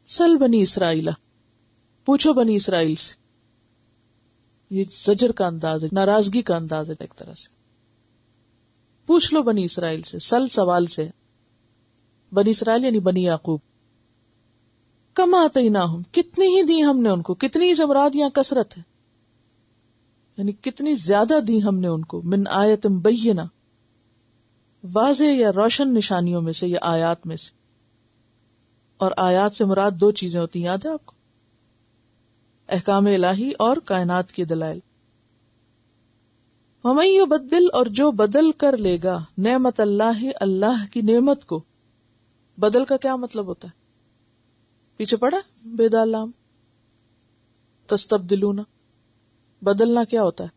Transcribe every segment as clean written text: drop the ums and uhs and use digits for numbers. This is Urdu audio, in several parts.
سل بنی اسرائیل، پوچھو بنی اسرائیل سے. یہ زجر کا انداز ہے، ناراضگی کا انداز ہے ایک طرح سے. پوچھ لو بنی اسرائیل سے. سل سوال سے، بنی اسرائیل یعنی بنی یعقوب. کما آتیناہم، کتنی ہی دی ہم نے ان کو. کتنی سے مراد یہاں کثرت ہے، یعنی کتنی زیادہ دی ہم نے ان کو. من آیت بینہ، واضح یا روشن نشانیوں میں سے یا آیات میں سے. اور آیات سے مراد دو چیزیں ہوتی ہیں، یاد ہے آپ کو، احکام الہی اور کائنات کی دلائل. وَمَن يُبَدِّلْ، اور جو بدل کر لے گا، نعمت اللہ، اللہ کی نعمت کو. بدل کا کیا مطلب ہوتا ہے؟ پیچھے پڑا بے دال لام. تستبدلون، بدلنا کیا ہوتا ہے؟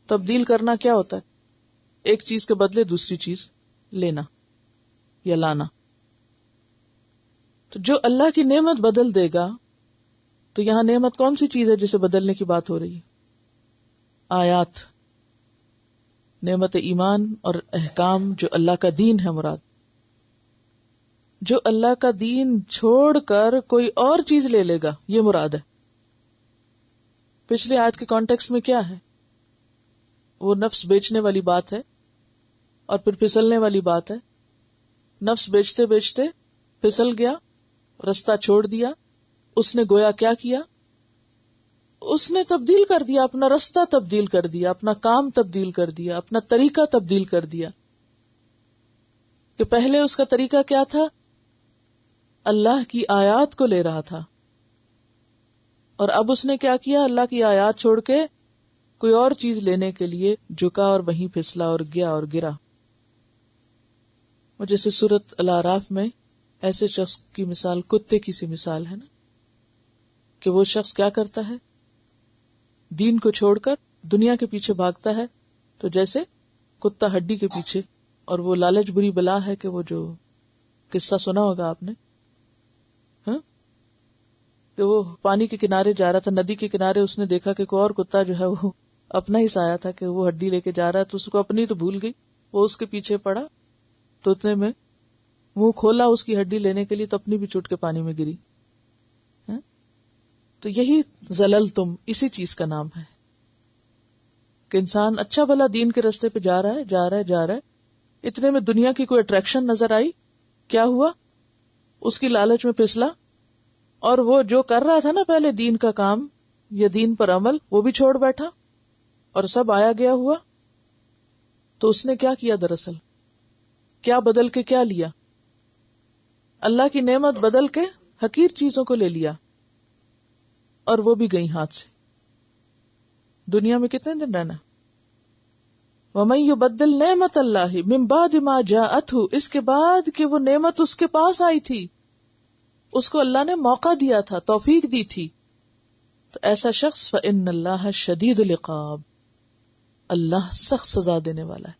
تبدیل کرنا کیا ہوتا ہے؟ ایک چیز کے بدلے دوسری چیز لینا یا لانا. تو جو اللہ کی نعمت بدل دے گا، تو یہاں نعمت کون سی چیز ہے جسے بدلنے کی بات ہو رہی ہے؟ آیات، نعمت ایمان اور احکام، جو اللہ کا دین ہے مراد. جو اللہ کا دین چھوڑ کر کوئی اور چیز لے لے گا، یہ مراد ہے. پچھلی آیت کے کانٹیکسٹ میں کیا ہے؟ وہ نفس بیچنے والی بات ہے اور پھر پھسلنے والی بات ہے. نفس بیچتے بیچتے پھسل گیا، رستہ چھوڑ دیا. اس نے گویا کیا کیا؟ اس نے تبدیل کر دیا، اپنا رستہ تبدیل کر دیا، اپنا کام تبدیل کر دیا، اپنا طریقہ تبدیل کر دیا. کہ پہلے اس کا طریقہ کیا تھا؟ اللہ کی آیات کو لے رہا تھا، اور اب اس نے کیا کیا؟ اللہ کی آیات چھوڑ کے کوئی اور چیز لینے کے لیے جھکا اور وہیں پھسلا اور گیا اور گرا. اور جیسے سورۃ الاعراف میں ایسے شخص کی مثال کتے کی سی مثال ہے نا، کہ وہ شخص کیا کرتا ہے؟ دین کو چھوڑ کر دنیا کے پیچھے بھاگتا ہے، تو جیسے کتا ہڈی کے پیچھے. اور وہ لالچ بری بلا ہے، کہ وہ جو قصہ سنا ہوگا آپ نے، کہ وہ پانی کے کنارے جا رہا تھا، ندی کے کنارے. اس نے دیکھا کہ کوئی اور کتا جو ہے وہ اپنا ہی سایہ تھا، کہ وہ ہڈی لے کے جا رہا ہے، تو اس کو اپنی تو بھول گئی، وہ اس کے پیچھے پڑا. تو اتنے میں منہ کھولا اس کی ہڈی لینے کے لیے، تو اپنی بھی چھوٹ کے پانی میں گری. تو یہی زلل تم، اسی چیز کا نام ہے کہ انسان اچھا بھلا دین کے راستے پہ جا رہا ہے. اتنے میں دنیا کی کوئی اٹریکشن نظر آئی، کیا ہوا؟ اس کی لالچ میں پھسلا، اور وہ جو کر رہا تھا نا پہلے دین کا کام یا دین پر عمل، وہ بھی چھوڑ بیٹھا اور سب آیا گیا ہوا. تو اس نے کیا کیا؟ دراصل کیا بدل کے کیا لیا؟ اللہ کی نعمت بدل کے حقیر چیزوں کو لے لیا، اور وہ بھی گئی ہاتھ سے. دنیا میں کتنے دن رہنا؟ وَمَن يُبَدِّلْ نِعْمَتَ اللَّهِ مِن بَعْدِ مَا جَاءَتْهُ، اس کے بعد کہ وہ نعمت اس کے پاس آئی تھی، اس کو اللہ نے موقع دیا تھا، توفیق دی تھی. تو ایسا شخص فَإِنَّ اللَّهَ شَدِيدُ الْعِقَابِ، اللہ سخت سزا دینے والا ہے.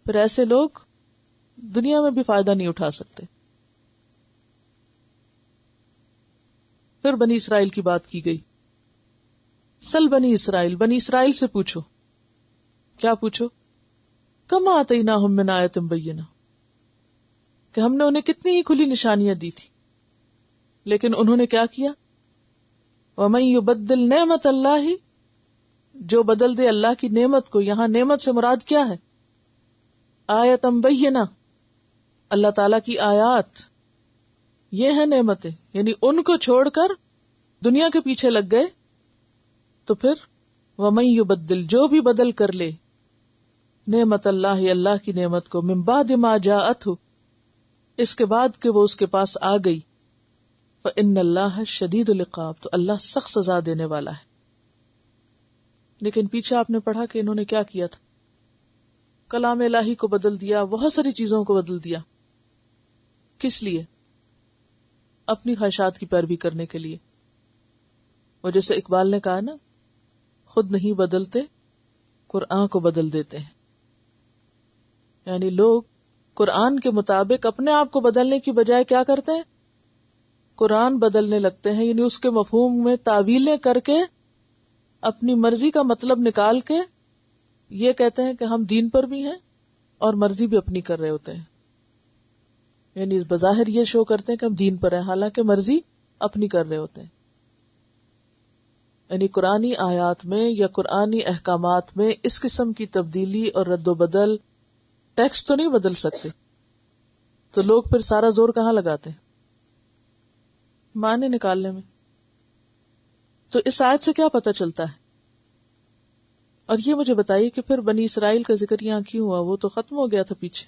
پھر ایسے لوگ دنیا میں بھی فائدہ نہیں اٹھا سکتے. پھر بنی اسرائیل کی بات کی گئی. سل بنی اسرائیل، بنی اسرائیل سے پوچھو. کیا پوچھو؟ کما آتیناہم من آیۃ بینہ، کہ ہم نے انہیں کتنی ہی کھلی نشانیاں دی تھی، لیکن انہوں نے کیا کیا؟ وَمَن يُبَدِّلْ نِعْمَتَ اللَّهِ، جو بدل دے اللہ کی نعمت کو. یہاں نعمت سے مراد کیا ہے؟ آیۃ بینہ، اللہ تعالی کی آیات، یہ ہے نعمتیں. یعنی ان کو چھوڑ کر دنیا کے پیچھے لگ گئے. تو پھر وَمَن يُبَدِّلْ، جو بھی بدل کر لے، نعمت اللہ، اللہ کی نعمت کو، من بعد ما جاءتہ، اس کے بعد کہ وہ اس کے پاس آ گئی، فإن اللہ شدید العقاب، تو اللہ سخت سزا دینے والا ہے. لیکن پیچھے آپ نے پڑھا کہ انہوں نے کیا کیا تھا؟ کلام الہی کو بدل دیا، بہت ساری چیزوں کو بدل دیا. کس لیے؟ اپنی خواہشات کی پیروی کرنے کے لیے. اور جیسے اقبال نے کہا نا، خود نہیں بدلتے قرآن کو بدل دیتے ہیں. یعنی لوگ قرآن کے مطابق اپنے آپ کو بدلنے کی بجائے کیا کرتے ہیں؟ قرآن بدلنے لگتے ہیں. یعنی اس کے مفہوم میں تعویلیں کر کے اپنی مرضی کا مطلب نکال کے یہ کہتے ہیں کہ ہم دین پر بھی ہیں اور مرضی بھی اپنی کر رہے ہوتے ہیں. یعنی بظاہر یہ شو کرتے ہیں کہ ہم دین پر ہیں، حالانکہ مرضی اپنی کر رہے ہوتے ہیں. یعنی قرآنی آیات میں یا قرآنی احکامات میں اس قسم کی تبدیلی اور رد و بدل، ٹیکسٹ تو نہیں بدل سکتے، تو لوگ پھر سارا زور کہاں لگاتے ہیں؟ معنی نکالنے میں. تو اس آیت سے کیا پتہ چلتا ہے؟ اور یہ مجھے بتائیے کہ پھر بنی اسرائیل کا ذکر یہاں کیوں ہوا؟ وہ تو ختم ہو گیا تھا پیچھے،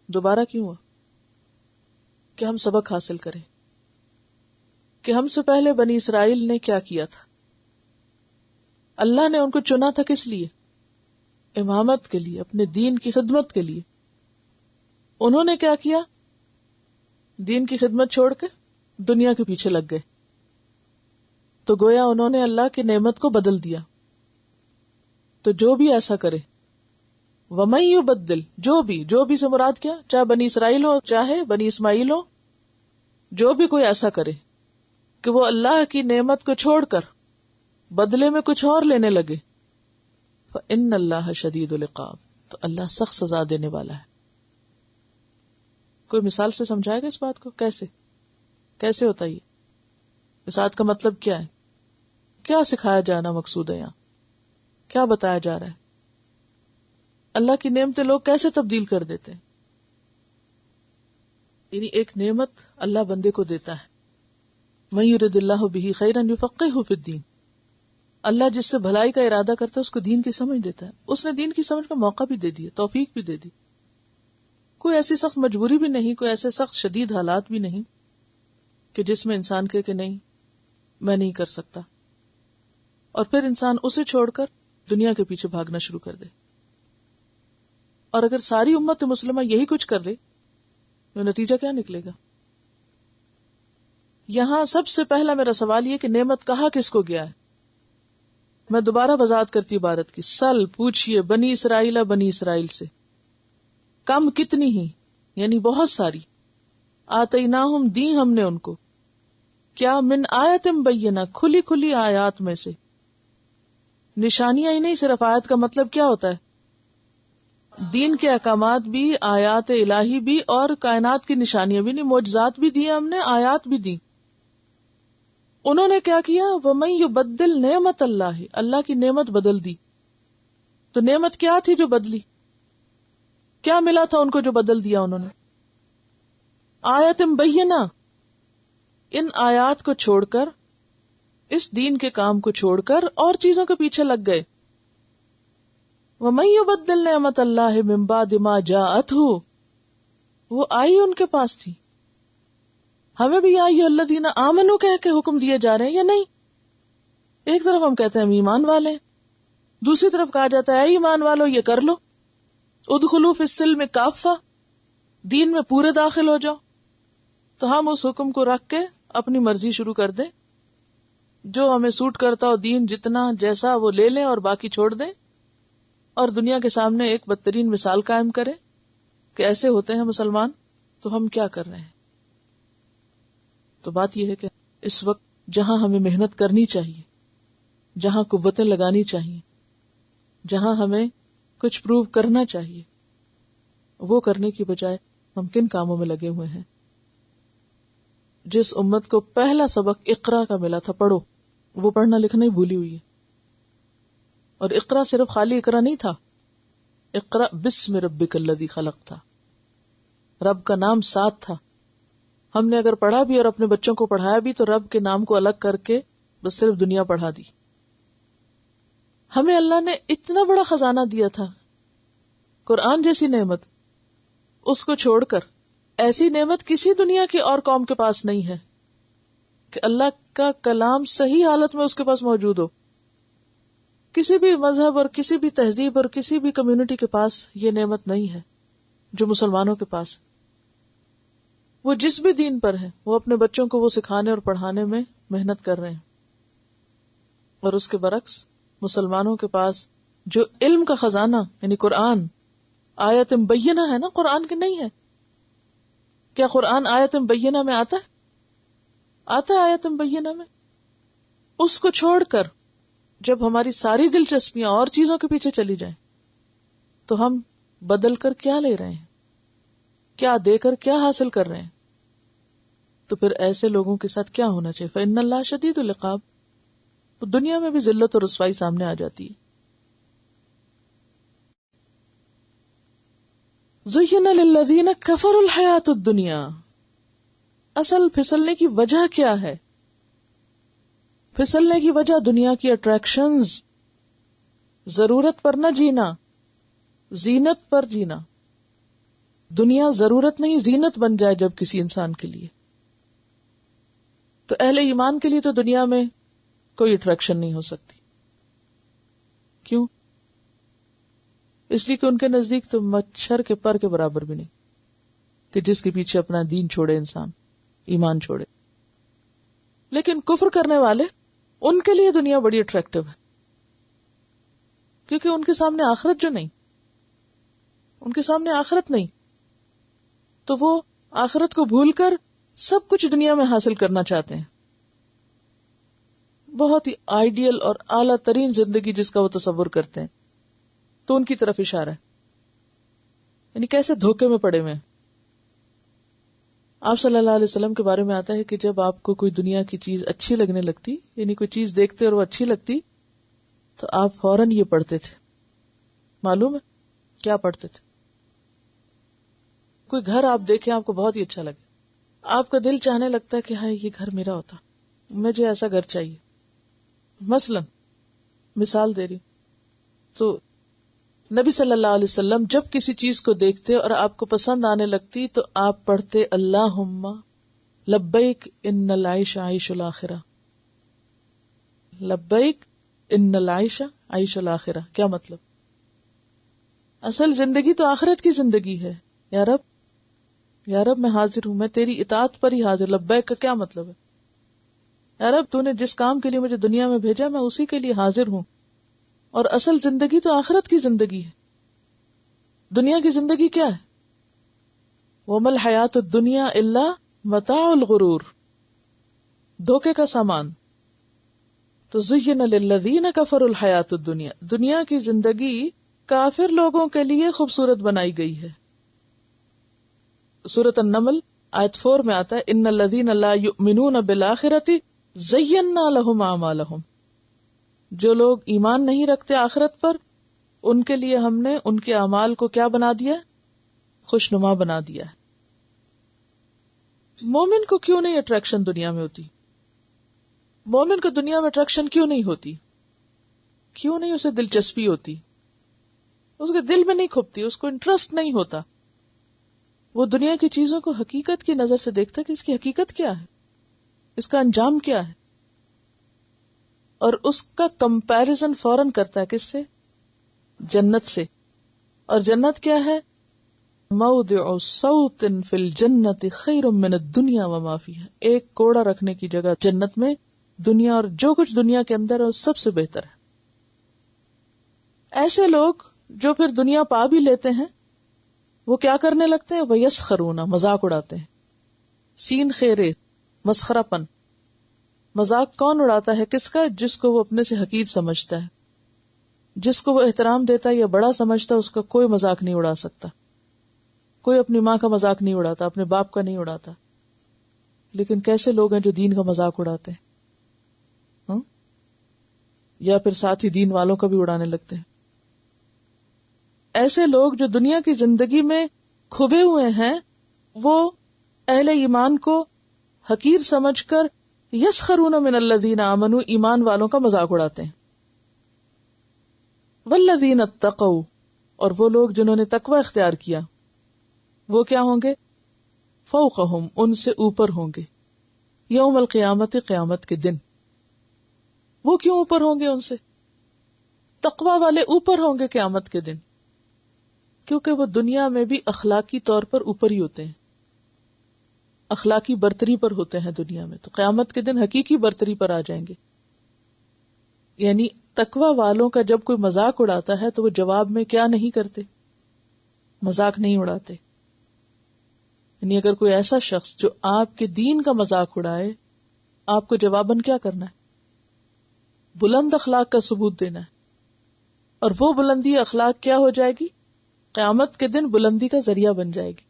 دوبارہ کیوں ہوا؟ کہ ہم سبق حاصل کریں کہ ہم سے پہلے بنی اسرائیل نے کیا کیا تھا. اللہ نے ان کو چنا تھا کس لیے؟ امامت کے لیے، اپنے دین کی خدمت کے لیے. انہوں نے کیا کیا؟ دین کی خدمت چھوڑ کے دنیا کے پیچھے لگ گئے. تو گویا انہوں نے اللہ کی نعمت کو بدل دیا. تو جو بھی ایسا کرے، وَمَن يُبَدِّلْ، جو بھی سے مراد کیا؟ چاہے بنی اسرائیل ہو چاہے بنی اسماعیل ہو، جو بھی کوئی ایسا کرے کہ وہ اللہ کی نعمت کو چھوڑ کر بدلے میں کچھ اور لینے لگے، فَإِنَّ اللَّهَ شَدِيدُ الْعِقَابِ، تو اللہ سخت سزا دینے والا ہے. کوئی مثال سے سمجھائے گا اس بات کو؟ کیسے ہوتا ہے یہ؟ اس بات کا مطلب کیا ہے؟ کیا سکھایا جانا مقصود ہے یہاں؟ کیا بتایا جا رہا ہے؟ اللہ کی نعمتیں لوگ کیسے تبدیل کر دیتے ہیں؟ یعنی ایک نعمت اللہ بندے کو دیتا ہے، مَن يُرِدِ اللَّهُ بِهِ خَيْرًا يُفَقِّهْهُ فِي الدِّينِ، اللہ جس سے بھلائی کا ارادہ کرتا ہے اس کو دین کی سمجھ دیتا ہے. اس نے دین کی سمجھ کا موقع بھی دے دیا، توفیق بھی دے دی. کوئی ایسی سخت مجبوری بھی نہیں، کوئی ایسے سخت شدید حالات بھی نہیں کہ جس میں انسان کہے کہ نہیں میں نہیں کر سکتا، اور پھر انسان اسے چھوڑ کر دنیا کے پیچھے بھاگنا شروع کر دے. اور اگر ساری امت مسلمہ یہی کچھ کر لے تو نتیجہ کیا نکلے گا؟ یہاں سب سے پہلا میرا سوال یہ کہ نعمت کہا کس کو گیا ہے؟ میں دوبارہ وضاحت کرتی عبارت کی. سل پوچھئے بنی اسرائیل سے، کم کتنی ہی، یعنی بہت ساری، آتیناہم دی ہم نے ان کو، کیا من آیت بینہ، کھلی کھلی آیات میں سے. نشانیاں ہی نہیں، صرف آیت کا مطلب کیا ہوتا ہے؟ دین کے احکامات بھی، آیات الہی بھی، اور کائنات کی نشانیاں بھی. نہیں، معجزات بھی دی ہم نے، آیات بھی دی. انہوں نے کیا کیا؟ وَمَن يُبَدِّلْ نِعْمَتَ اللَّهِ، اللہ کی نعمت بدل دی. تو نعمت کیا تھی جو بدلی؟ کیا ملا تھا ان کو جو بدل دیا انہوں نے؟ آیت بینہ، ان آیات کو چھوڑ کر، اس دین کے کام کو چھوڑ کر اور چیزوں کے پیچھے لگ گئے. وَمَن يُبَدِّلْ نِعْمَتَ اللَّهِ مِن بَعْدِ مَا جَاءَتْهُ، وہ آئی ان کے پاس تھی. ہمیں بھی یا ایھا الذین آمنوا کہہ کے حکم دیے جا رہے ہیں یا نہیں؟ ایک طرف ہم کہتے ہیں ہم ایمان والے ہیں، دوسری طرف کہا جاتا ہے اے ایمان والو یہ کر لو، ادخلوا فی السلم کافہ، دین میں پورے داخل ہو جاؤ. تو ہم اس حکم کو رکھ کے اپنی مرضی شروع کر دیں، جو ہمیں سوٹ کرتا ہو دین جتنا جیسا وہ لے لیں اور باقی چھوڑ دیں، اور دنیا کے سامنے ایک بدترین مثال قائم کریں کہ ایسے ہوتے ہیں مسلمان. تو ہم کیا کر رہے ہیں؟ تو بات یہ ہے کہ اس وقت جہاں ہمیں محنت کرنی چاہیے، جہاں قوتیں لگانی چاہیے، جہاں ہمیں کچھ پروو کرنا چاہیے، وہ کرنے کی بجائے ہم کن کاموں میں لگے ہوئے ہیں؟ جس امت کو پہلا سبق اقرا کا ملا تھا، پڑھو، وہ پڑھنا لکھنا ہی بھولی ہوئی ہے. اور اقرا صرف خالی اقرا نہیں تھا، اقرا بسم ربک الذی خلق تھا، رب کا نام ساتھ تھا. ہم نے اگر پڑھا بھی اور اپنے بچوں کو پڑھایا بھی تو رب کے نام کو الگ کر کے بس صرف دنیا پڑھا دی. ہمیں اللہ نے اتنا بڑا خزانہ دیا تھا، قرآن جیسی نعمت، اس کو چھوڑ کر ایسی نعمت کسی دنیا کی اور قوم کے پاس نہیں ہے کہ اللہ کا کلام صحیح حالت میں اس کے پاس موجود ہو. کسی بھی مذہب اور کسی بھی تہذیب اور کسی بھی کمیونٹی کے پاس یہ نعمت نہیں ہے جو مسلمانوں کے پاس. وہ جس بھی دین پر ہے وہ اپنے بچوں کو وہ سکھانے اور پڑھانے میں محنت کر رہے ہیں، اور اس کے برعکس مسلمانوں کے پاس جو علم کا خزانہ یعنی قرآن، آیت بینہ ہے نا، قرآن کی نہیں ہے. کیا قرآن آیت بینہ میں آتا ہے آیت بینہ میں؟ اس کو چھوڑ کر جب ہماری ساری دلچسپیاں اور چیزوں کے پیچھے چلی جائیں تو ہم بدل کر کیا لے رہے ہیں؟ کیا دے کر کیا حاصل کر رہے ہیں. تو پھر ایسے لوگوں کے ساتھ کیا ہونا چاہیے؟ فإن اللہ شدید العقاب. تو دنیا میں بھی ذلت اور رسوائی سامنے آ جاتی ہے. زین للذین کفروا الحیات الدنیا. اصل پھسلنے کی وجہ کیا ہے؟ پھسلنے کی وجہ دنیا کی اٹریکشنز، ضرورت پر نہ جینا، زینت پر جینا. دنیا ضرورت نہیں زینت بن جائے جب کسی انسان کے لیے. تو اہل ایمان کے لیے تو دنیا میں کوئی اٹریکشن نہیں ہو سکتی. کیوں؟ اس لیے کہ ان کے نزدیک تو مچھر کے پر کے برابر بھی نہیں کہ جس کے پیچھے اپنا دین چھوڑے انسان، ایمان چھوڑے. لیکن کفر کرنے والے، ان کے لیے دنیا بڑی اٹریکٹیو ہے، کیونکہ ان کے سامنے آخرت جو نہیں، ان کے سامنے آخرت نہیں، تو وہ آخرت کو بھول کر سب کچھ دنیا میں حاصل کرنا چاہتے ہیں. بہت ہی آئیڈیل اور اعلیٰ ترین زندگی جس کا وہ تصور کرتے ہیں، تو ان کی طرف اشارہ ہے. یعنی کیسے دھوکے میں پڑے ہوئے ہیں. آپ صلی اللہ علیہ وسلم کے بارے میں آتا ہے کہ جب آپ کو کوئی دنیا کی چیز اچھی لگنے لگتی، یعنی کوئی چیز دیکھتے اور وہ اچھی لگتی، تو آپ فوراً یہ پڑھتے تھے. معلوم ہے کیا پڑھتے تھے؟ کوئی گھر آپ دیکھیں آپ کو بہت ہی اچھا لگے، آپ کا دل چاہنے لگتا ہے کہ ہاں یہ گھر میرا ہوتا، مجھے ایسا گھر چاہیے. مثلا مثال دے رہی، تو نبی صلی اللہ علیہ وسلم جب کسی چیز کو دیکھتے اور آپ کو پسند آنے لگتی تو آپ پڑھتے اللہم لبیک ان العیش عیش الاخرہ. لبیک ان العیش عیش الاخرہ کیا مطلب؟ اصل زندگی تو آخرت کی زندگی ہے. یا رب، یا رب میں حاضر ہوں، میں تیری اطاعت پر ہی حاضر. لبیک کا کیا مطلب ہے؟ یا رب تو نے جس کام کے لیے مجھے دنیا میں بھیجا میں اسی کے لیے حاضر ہوں. اور اصل زندگی تو آخرت کی زندگی ہے. دنیا کی زندگی کیا ہے؟ وَمَا الْحَيَاةُ الدُّنْيَا إِلَّا مَتَاعُ الْغُرُورِ، دھوکے کا سامان. تو زُيِّنَ لِلَّذِينَ كَفَرُوا الْحَيَاةُ الدُّنْيَا، دنیا کی زندگی کافر لوگوں کے لیے خوبصورت بنائی گئی ہے. سورۃ النمل آیت 4 میں آتا ہے ان الذین لا یؤمنون بالآخرۃ زینا لهم اعمالهم. جو لوگ ایمان نہیں رکھتے آخرت پر، ان کے لیے ہم نے ان کے اعمال کو کیا بنا دیا؟ خوشنما بنا دیا ہے. مومن کو کیوں نہیں اٹریکشن دنیا میں ہوتی؟ مومن کو دنیا میں اٹریکشن کیوں نہیں ہوتی؟ کیوں نہیں اسے دلچسپی ہوتی؟ اس کے دل میں نہیں کھپتی، اس کو انٹرسٹ نہیں ہوتا. وہ دنیا کی چیزوں کو حقیقت کی نظر سے دیکھتا ہے کہ اس کی حقیقت کیا ہے، اس کا انجام کیا ہے، اور اس کا کمپیرزن فوراً کرتا ہے کس سے؟ جنت سے. اور جنت کیا ہے؟ موضع صوت فی الجنت خیر من الدنیا وما فیہا. ایک کوڑا رکھنے کی جگہ جنت میں دنیا اور جو کچھ دنیا کے اندر ہے وہ سب سے بہتر ہے. ایسے لوگ جو پھر دنیا پا بھی لیتے ہیں وہ کیا کرنے لگتے ہیں؟ وَيَسْخَرُونَ، مذاق اڑاتے ہیں. سین خیرے، مسخرہ پن. مذاق کون اڑاتا ہے؟ کس کا؟ جس کو وہ اپنے سے حقیر سمجھتا ہے، جس کو وہ احترام دیتا ہے یا بڑا سمجھتا ہے، اس کا کوئی مذاق نہیں اڑا سکتا. کوئی اپنی ماں کا مذاق نہیں اڑاتا، اپنے باپ کا نہیں اڑاتا. لیکن کیسے لوگ ہیں جو دین کا مذاق اڑاتے ہیں، یا پھر ساتھ ہی دین والوں کا بھی اڑانے لگتے ہیں. ایسے لوگ جو دنیا کی زندگی میں کھبے ہوئے ہیں، وہ اہل ایمان کو حقیر سمجھ کر یسخرون من الذین آمنوا، ایمان والوں کا مذاق اڑاتے ہیں. والذین اتقوا، اور وہ لوگ جنہوں نے تقوی اختیار کیا، وہ کیا ہوں گے؟ فوقہم، ان سے اوپر ہوں گے. یوم القیامت، قیامت کے دن. وہ کیوں اوپر ہوں گے ان سے؟ تقوی والے اوپر ہوں گے قیامت کے دن، کیونکہ وہ دنیا میں بھی اخلاقی طور پر اوپر ہی ہوتے ہیں، اخلاقی برتری پر ہوتے ہیں دنیا میں. تو قیامت کے دن حقیقی برتری پر آ جائیں گے. یعنی تقوی والوں کا جب کوئی مذاق اڑاتا ہے تو وہ جواب میں کیا نہیں کرتے؟ مذاق نہیں اڑاتے. یعنی اگر کوئی ایسا شخص جو آپ کے دین کا مذاق اڑائے، آپ کو جواباً کیا کرنا ہے؟ بلند اخلاق کا ثبوت دینا ہے. اور وہ بلندی اخلاق کیا ہو جائے گی؟ قیامت کے دن بلندی کا ذریعہ بن جائے گی.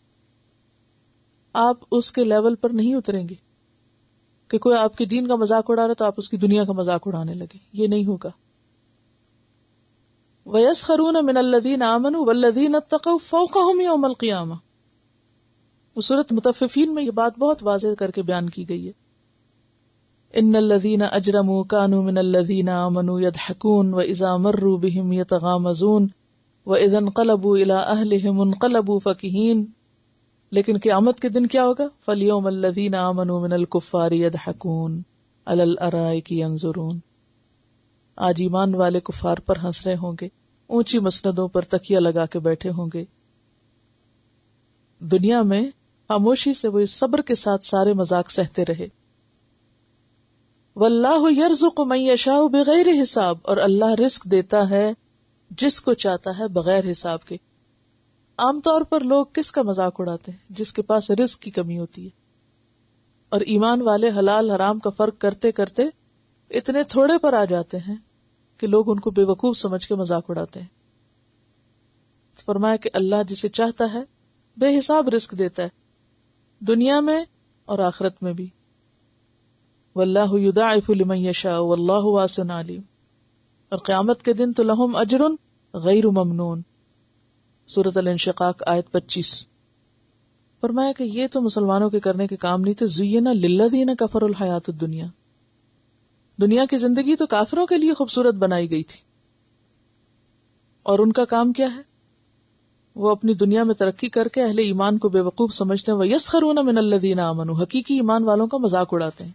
آپ اس کے لیول پر نہیں اتریں گے کہ کوئی آپ کے دین کا مذاق اڑا رہا تو آپ اس کی دنیا کا مذاق اڑانے لگے. یہ نہیں ہوگا. وَيَسْخَرُونَ مِنَ الَّذِينَ آمَنُوا وَالَّذِينَ اتَّقَوْا فَوْقَهُمْ يَوْمَ الْقِيَامَةِ. وہ سورۃ مطففین میں یہ بات بہت واضح کر کے بیان کی گئی ہے. إِنَّ الَّذِينَ أَجْرَمُوا كَانُوا مِنَ الَّذِينَ آمَنُوا يَضْحَكُونَ وَإِذَا مَرُّوا بِهِمْ يَتَغَامَزُونَ وَإِذَا انقَلَبُوا إِلَىٰ أَهْلِهِمْ انقَلَبُوا فَكِهِينَ. لیکن قیامت کے دن کیا ہوگا؟ فَالْيَوْمَ الَّذِينَ آمَنُوا مِنَ الْكُفَّارِ يَضْحَكُونَ عَلَى الْأَرَائِكِ يَنظُرُونَ. آج ایمان والے کفار پر ہنس رہے ہوں گے، اونچی مسندوں پر تکیہ لگا کے بیٹھے ہوں گے. دنیا میں خاموشی سے وہ صبر کے ساتھ سارے مذاق سہتے رہے. واللہ یرزق من یشاء بغیر حساب. اور اللہ رزق دیتا ہے جس کو چاہتا ہے بغیر حساب کے. عام طور پر لوگ کس کا مذاق اڑاتے ہیں؟ جس کے پاس رزق کی کمی ہوتی ہے. اور ایمان والے حلال حرام کا فرق کرتے کرتے اتنے تھوڑے پر آ جاتے ہیں کہ لوگ ان کو بے وقوف سمجھ کے مذاق اڑاتے ہیں. فرمایا کہ اللہ جسے چاہتا ہے بے حساب رزق دیتا ہے، دنیا میں اور آخرت میں بھی. واللہ یضاعف لمن یشاء واللہ واسع علیم. اور قیامت کے دن تو لہم اجر غیر ممنون. سورۃ الانشقاق آیت 25. فرمایا کہ یہ تو مسلمانوں کے کرنے کے کام نہیں تھے. زینا للذین کفروا الحیات الدنیا. دنیا کی زندگی تو کافروں کے لیے خوبصورت بنائی گئی تھی، اور ان کا کام کیا ہے؟ وہ اپنی دنیا میں ترقی کر کے اہل ایمان کو بے وقوف سمجھتے ہیں. وَيَسْخَرُونَ مِنَ الَّذِينَ آمَنُوا. حقیقی ایمان والوں کا مذاق اڑاتے ہیں.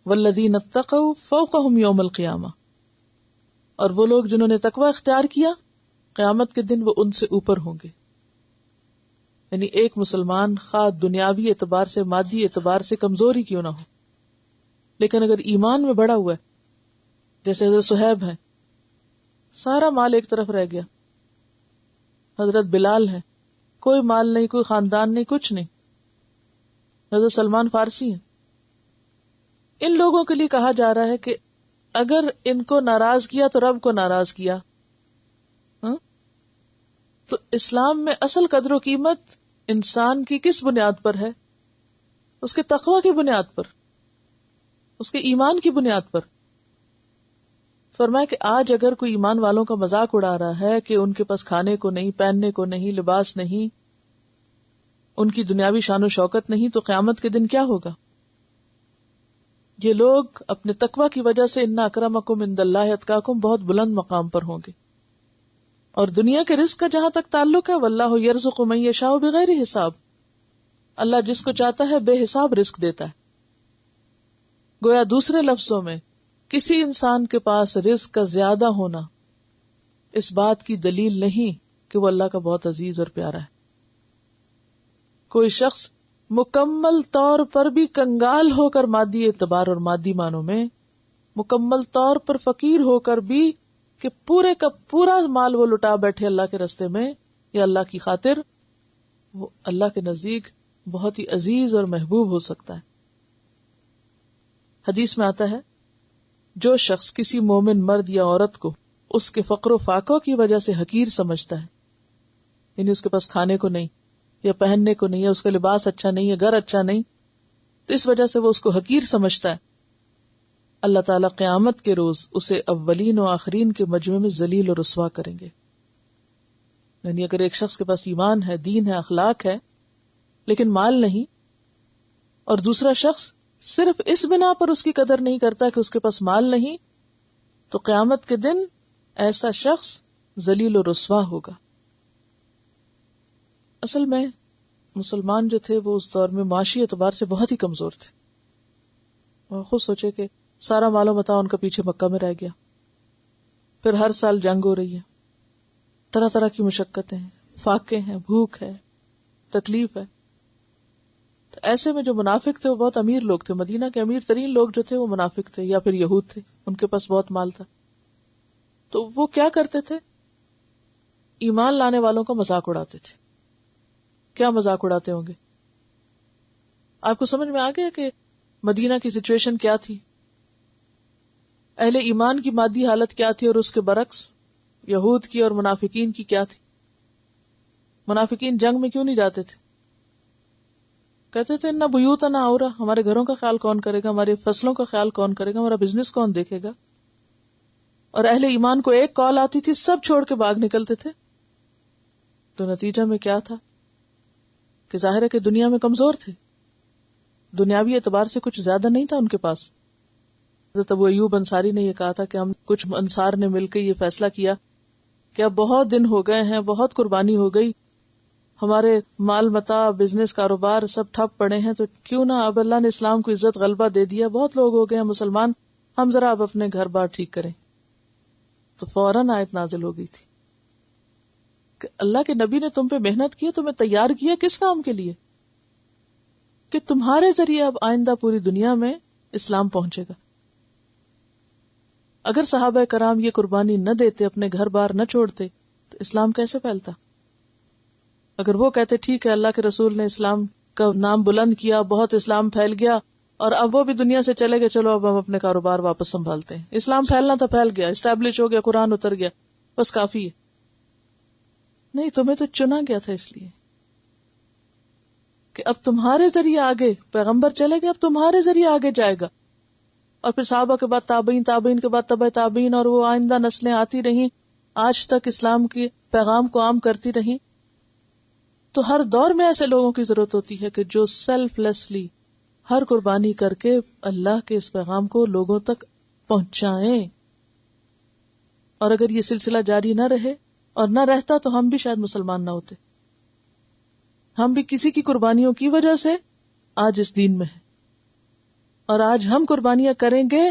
وَالَّذِينَ اتَّقَوْا فَوْقَهُمْ يَوْمَ الْقِيَامَةِ. اور وہ لوگ جنہوں نے تقوی اختیار کیا قیامت کے دن وہ ان سے اوپر ہوں گے. یعنی ایک مسلمان خواہ دنیاوی اعتبار سے مادی اعتبار سے کمزور ہی کیوں نہ ہو، لیکن اگر ایمان میں بڑا ہوا ہے، جیسے حضرت صہیب ہے، سارا مال ایک طرف رہ گیا. حضرت بلال ہے، کوئی مال نہیں، کوئی خاندان نہیں، کچھ نہیں. حضرت سلمان فارسی ہیں. ان لوگوں کے لیے کہا جا رہا ہے کہ اگر ان کو ناراض کیا تو رب کو ناراض کیا. تو اسلام میں اصل قدر و قیمت انسان کی کس بنیاد پر ہے؟ اس کے تقوی کی بنیاد پر، اس کے ایمان کی بنیاد پر. فرمایا کہ آج اگر کوئی ایمان والوں کا مذاق اڑا رہا ہے کہ ان کے پاس کھانے کو نہیں، پہننے کو نہیں، لباس نہیں، ان کی دنیاوی شان و شوکت نہیں، تو قیامت کے دن کیا ہوگا؟ یہ لوگ اپنے تقوی کی وجہ سے ان اکرمکم عند اللہ اتقاکم بہت بلند مقام پر ہوں گے. اور دنیا کے رزق کا جہاں تک تعلق ہے، واللہ یرزق من یشاء بغیر حساب. اللہ جس کو چاہتا ہے بے حساب رزق دیتا ہے. گویا دوسرے لفظوں میں کسی انسان کے پاس رزق کا زیادہ ہونا اس بات کی دلیل نہیں کہ وہ اللہ کا بہت عزیز اور پیارا ہے. کوئی شخص مکمل طور پر بھی کنگال ہو کر مادی اعتبار اور مادی معنوں میں، مکمل طور پر فقیر ہو کر بھی کہ پورے کا پورا مال وہ لٹا بیٹھے اللہ کے راستے میں یا اللہ کی خاطر، وہ اللہ کے نزدیک بہت ہی عزیز اور محبوب ہو سکتا ہے. حدیث میں آتا ہے جو شخص کسی مومن مرد یا عورت کو اس کے فقر و فاقہ کی وجہ سے حقیر سمجھتا ہے، یعنی اس کے پاس کھانے کو نہیں یا پہننے کو نہیں، یا اس کا لباس اچھا نہیں، یا گھر اچھا نہیں، تو اس وجہ سے وہ اس کو حقیر سمجھتا ہے، اللہ تعالیٰ قیامت کے روز اسے اولین و آخرین کے مجمع میں ذلیل و رسوا کریں گے. یعنی اگر ایک شخص کے پاس ایمان ہے، دین ہے، اخلاق ہے، لیکن مال نہیں، اور دوسرا شخص صرف اس بنا پر اس کی قدر نہیں کرتا کہ اس کے پاس مال نہیں، تو قیامت کے دن ایسا شخص ذلیل و رسوا ہوگا. اصل میں مسلمان جو تھے وہ اس دور میں معاشی اعتبار سے بہت ہی کمزور تھے. اور خود سوچے کہ سارا مال و متاع ان کا پیچھے مکہ میں رہ گیا، پھر ہر سال جنگ ہو رہی ہے، طرح طرح کی مشقتیں ہیں، فاقے ہیں، بھوک ہے، تکلیف ہے. تو ایسے میں جو منافق تھے وہ بہت امیر لوگ تھے. مدینہ کے امیر ترین لوگ جو تھے وہ منافق تھے یا پھر یہود تھے، ان کے پاس بہت مال تھا. تو وہ کیا کرتے تھے؟ ایمان لانے والوں کا مذاق اڑاتے تھے. کیا مذاق اڑاتے ہوں گے؟ آپ کو سمجھ میں آ گیا کہ مدینہ کی سچویشن کیا تھی، اہل ایمان کی مادی حالت کیا تھی، اور اس کے برعکس یہود کی اور منافقین کی کیا تھی. منافقین جنگ میں کیوں نہیں جاتے تھے؟ کہتے تھے نہ بیوتنا عورہ، ہمارے گھروں کا خیال کون کرے گا، ہماری فصلوں کا خیال کون کرے گا، ہمارا بزنس کون دیکھے گا. اور اہل ایمان کو ایک کال آتی تھی سب چھوڑ کے بھاگ نکلتے تھے. تو نتیجہ میں کیا تھا کہ ظاہر ہے کہ دنیا میں کمزور تھے، دنیاوی اعتبار سے کچھ زیادہ نہیں تھا ان کے پاس. حضرت ابو ایوب انصاری نے یہ کہا تھا کہ ہم کچھ انصار نے مل کے یہ فیصلہ کیا کہ اب بہت دن ہو گئے ہیں، بہت قربانی ہو گئی، ہمارے مال متاع، بزنس، کاروبار سب ٹھپ پڑے ہیں، تو کیوں نہ اب اللہ نے اسلام کو عزت غلبہ دے دیا، بہت لوگ ہو گئے ہیں مسلمان، ہم ذرا اب اپنے گھر بار ٹھیک کریں. تو فوراً آیت نازل ہو گئی تھی کہ اللہ کے نبی نے تم پہ محنت کی، تمہیں تیار کیا کس کام کے لیے؟ کہ تمہارے ذریعے اب آئندہ پوری دنیا میں اسلام پہنچے گا. اگر صحابہ کرام یہ قربانی نہ دیتے، اپنے گھر بار نہ چھوڑتے، تو اسلام کیسے پھیلتا؟ اگر وہ کہتے ٹھیک ہے اللہ کے رسول نے اسلام کا نام بلند کیا، بہت اسلام پھیل گیا، اور اب وہ بھی دنیا سے چلے گئے، چلو اب ہم اپنے کاروبار واپس سنبھالتے ہیں، اسلام پھیلنا تو پھیل گیا، اسٹیبلش ہو گیا، قرآن اتر گیا، بس کافی ہے. نہیں، تمہیں تو چنا گیا تھا اس لیے کہ اب تمہارے ذریعے آگے پیغمبر چلے گئے، اب تمہارے ذریعے آگے جائے گا. اور پھر صحابہ کے بعد تابعین، تابعین کے بعد تبع تابعین، اور وہ آئندہ نسلیں آتی رہیں، آج تک اسلام کے پیغام کو عام کرتی رہیں. تو ہر دور میں ایسے لوگوں کی ضرورت ہوتی ہے کہ جو سیلف لیسلی ہر قربانی کر کے اللہ کے اس پیغام کو لوگوں تک پہنچائیں. اور اگر یہ سلسلہ جاری نہ رہے اور نہ رہتا تو ہم بھی شاید مسلمان نہ ہوتے. ہم بھی کسی کی قربانیوں کی وجہ سے آج اس دین میں ہیں، اور آج ہم قربانیاں کریں گے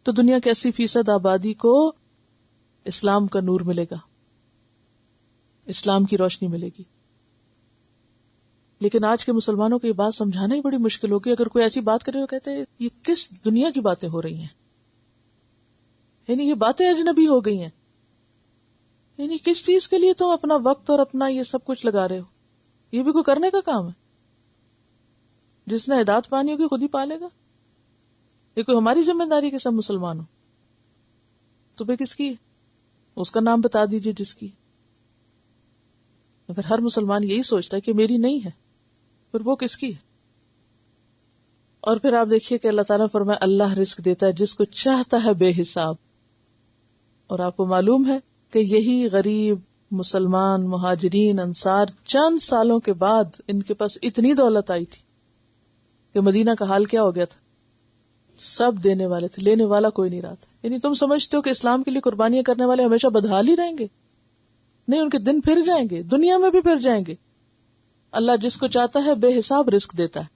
تو دنیا کے 80% آبادی کو اسلام کا نور ملے گا، اسلام کی روشنی ملے گی. لیکن آج کے مسلمانوں کو یہ بات سمجھانا ہی بڑی مشکل ہوگی. اگر کوئی ایسی بات کرے تو کہتے ہیں یہ کس دنیا کی باتیں ہو رہی ہیں، یعنی یہ باتیں اجنبی ہو گئی ہیں، یعنی کس چیز کے لیے تم اپنا وقت اور اپنا یہ سب کچھ لگا رہے ہو؟ یہ بھی کوئی کرنے کا کام ہے؟ جس نے ہدایت پانی ہوگی خود ہی پالے گا. یہ کوئی ہماری ذمہ داری کہ سب مسلمان ہو؟ تمہیں کس کی ہے؟ اس کا نام بتا دیجئے جس کی. اگر ہر مسلمان یہی سوچتا ہے کہ میری نہیں ہے، پھر وہ کس کی ہے؟ اور پھر آپ دیکھیے کہ اللہ تعالیٰ فرمائے اللہ رزق دیتا ہے جس کو چاہتا ہے بے حساب. اور آپ کو معلوم ہے کہ یہی غریب مسلمان مہاجرین انصار چند سالوں کے بعد ان کے پاس اتنی دولت آئی تھی کہ مدینہ کا حال کیا ہو گیا تھا. سب دینے والے تھے، لینے والا کوئی نہیں رہا تھا. یعنی تم سمجھتے ہو کہ اسلام کے لیے قربانیاں کرنے والے ہمیشہ بدحال ہی رہیں گے؟ نہیں، ان کے دن پھر جائیں گے، دنیا میں بھی پھر جائیں گے. اللہ جس کو چاہتا ہے بے حساب رزق دیتا ہے.